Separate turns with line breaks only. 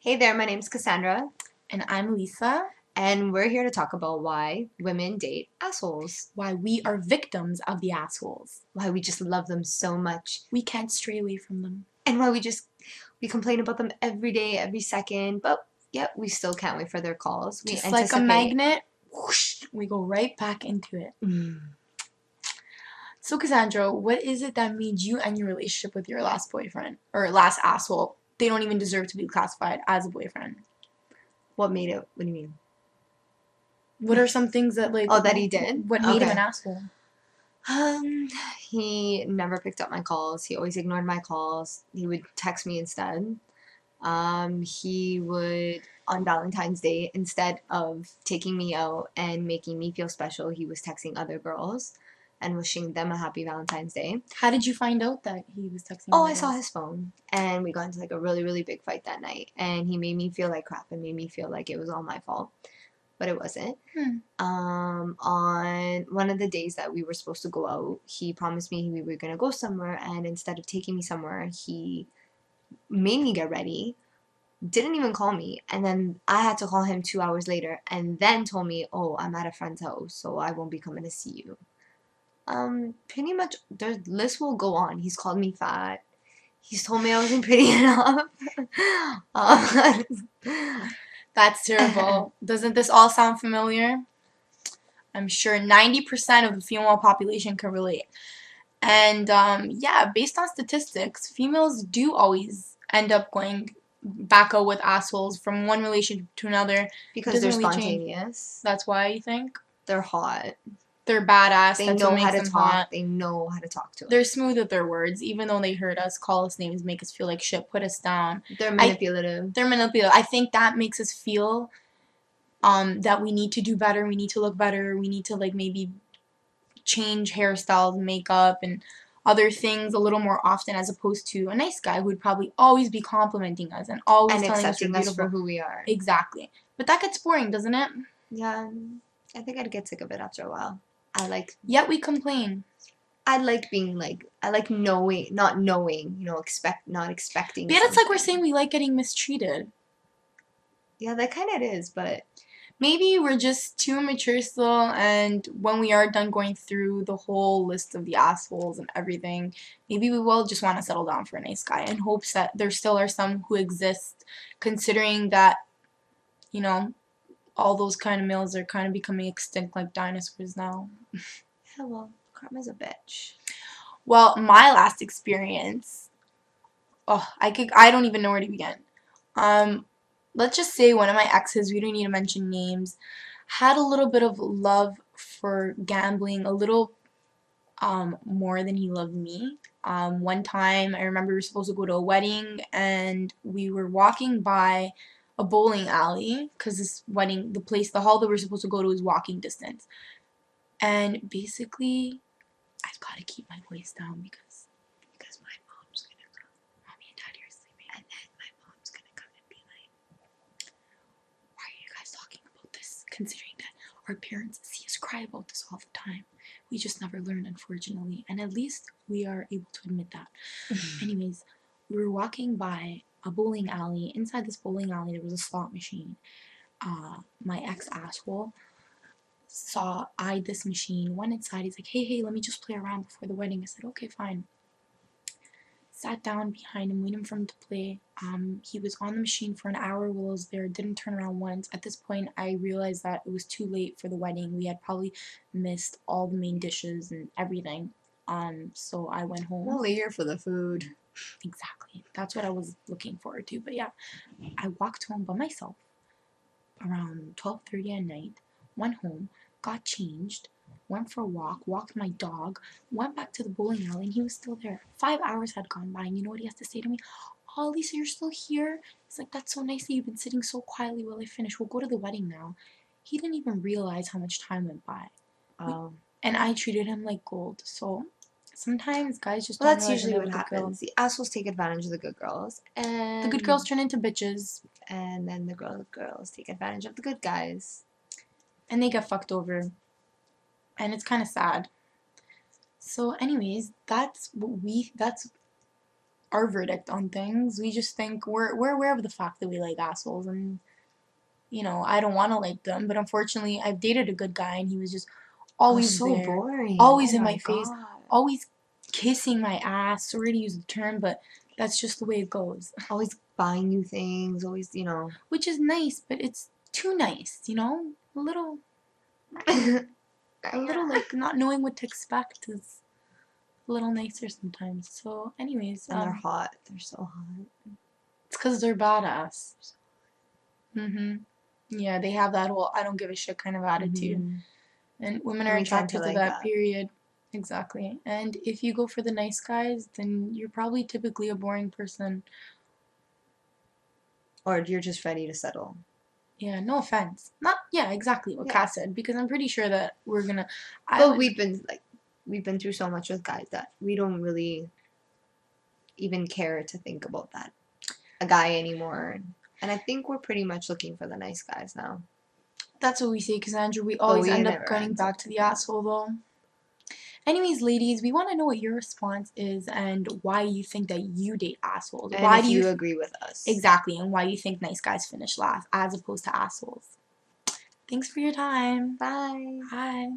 Hey there, my name's Cassandra,
And I'm Lisa.
and we're here to talk about why women date assholes.
Why we are victims of the assholes.
Why we just love them so much.
We can't stray away from them.
And why we complain about them every day, every second, but yet we still can't wait for their calls. We
Just like a
anticipate.
magnet, whoosh, we go right back into it.
Mm.
So, Cassandra, what is it that made you end your relationship with your last boyfriend? Or last asshole? They don't even deserve to be classified as a boyfriend.
What made it? What do you mean?
What are some things that, like,
Oh, that he did?
what made him
Okay.
an asshole?
He never picked up my calls. He always ignored my calls. He would text me instead. He would, on Valentine's Day, instead of taking me out and making me feel special, he was texting other girls and wishing them a happy Valentine's Day.
How did you find out that he was texting
Oh,
other
I saw
girls?
his phone, and we got into like a really, really big fight that night, and he made me feel like crap and made me feel like it was all my fault, but it wasn't. On one of the days that we were supposed to go out, he promised me we were gonna go somewhere, and instead of taking me somewhere, he made me get ready, didn't even call me, and then I had to call him 2 hours later, and then told me, "Oh, I'm at a friend's house, so I won't be coming to see you." Pretty much the list will go on. He's called me fat. He's told me I wasn't pretty enough. um,
That's terrible. Doesn't this all sound familiar? I'm sure 90% of the female population can relate. And yeah, based on statistics, females do always end up going back out with assholes from one relationship to another. It
because
doesn't
they're
really change.
spontaneous.
That's why you think
They're hot.
they're badass.
They
That's what
know how
makes
to
them
talk.
hot.
They know how to talk to
They're
us.
smooth with their words, even though they hurt us, call us names, make us feel like shit, put us down.
They're
I
manipulative.
they're manipulative. I think that makes us feel that we need to do better. We need to look better. We need to like maybe change hairstyles, makeup, and other things a little more often as opposed to a nice guy who would probably always be complimenting us and always
And
telling us we're
accepting us for
beautiful.
who we are.
Exactly. But that gets boring, doesn't it?
Yeah, I think I'd get sick of it after a while. I like
Yet we complain.
I like being like I like knowing, not knowing, not expecting
But yeah, it's like we're
something.
saying we like getting mistreated.
Yeah, that kind of is, but
Maybe we're just too immature still, and when we are done going through the whole list of the assholes and everything, maybe we will just want to settle down for a nice guy in hopes that there still are some who exist, considering that, you know, all those kind of males are kind of becoming extinct like dinosaurs now.
yeah, well, karma's a bitch.
Well, my last experience, I don't even know where to begin. Um, let's just say one of my exes, we don't need to mention names, had a little bit of love for gambling, a little more than he loved me. One time, I remember we were supposed to go to a wedding, and we were walking by a bowling alley because this wedding, the hall that we were supposed to go to is walking distance. And basically, I've got to keep my voice down because my mom's gonna come. Mommy and Daddy are sleeping, and then my mom's gonna come and be like, "Why are you guys talking about this?" Considering that our parents see us cry about this all the time. We just never learn, unfortunately, and at least we are able to admit that. Anyways, we were walking by a bowling alley. Inside this bowling alley, there was a slot machine. My ex-asshole eyed this machine, went inside. He's like, hey, let me just play around before the wedding. I said, okay, fine. Sat down behind him, waiting for him to play. He was on the machine for an hour while I was there, didn't turn around once. At this point, I realized that it was too late for the wedding. We had probably missed all the main dishes and everything. So I went home.
I'm only here for the food.
Exactly. That's what I was looking forward to. But yeah, I walked home by myself around 12:30 at night, went home, got changed, went for a walk, walked my dog, went back to the bowling alley, and he was still there. 5 hours had gone by, and you know what he has to say to me? Oh, Lisa, you're still here? He's like, that's so nice that you've been sitting so quietly while I finish. We'll go to the wedding now. He didn't even realize how much time went by. And I treated him like gold. So sometimes guys just
Well,
don't
that's
realize when
usually
they
what
have a good girl.
happens. The assholes take advantage of the good girls,
The good girls turn into bitches,
and then the girls take advantage of the good guys.
and they get fucked over. And it's kind of sad. So anyways, that's our verdict on things. We just think we're aware of the fact that we like assholes, and you know, I don't want to like them, but unfortunately, I've dated a good guy, and he was just
Oh,
always
so
there,
boring.
always
Oh
in
my
my face,
god.
always kissing my ass. Sorry to use the term, but that's just the way it goes.
Always buying you things, always, you know.
Which is nice, but it's too nice, you know? A little like not knowing what to expect is a little nicer sometimes. So, anyways,
And they're hot. They're so hot.
it's because they're badass. Yeah, they have that whole I don't give a shit kind of attitude.
Mhm.
And women
And
are
we tend to
attracted to
like
that,
that.
period. Exactly. And if you go for the nice guys, then you're probably typically a boring person.
Or you're just ready to settle.
Yeah, no offense. Not, yeah, exactly what
Yeah.
Cass said, because I'm pretty sure that we're gonna.
But we've been through so much with guys that we don't really even care to think about that a guy anymore. And I think we're pretty much looking for the nice guys now.
That's what we say, Cassandra. We
But
always
we
end up
never
going
ends
back
up
to the
doing that.
asshole, though. Anyways, ladies, we want to know what your response is and why you think that you date assholes.
And
Why
if
do you
you agree with us.
exactly, and why you think nice guys finish last as opposed to assholes. Thanks for your time.
Bye.
Bye.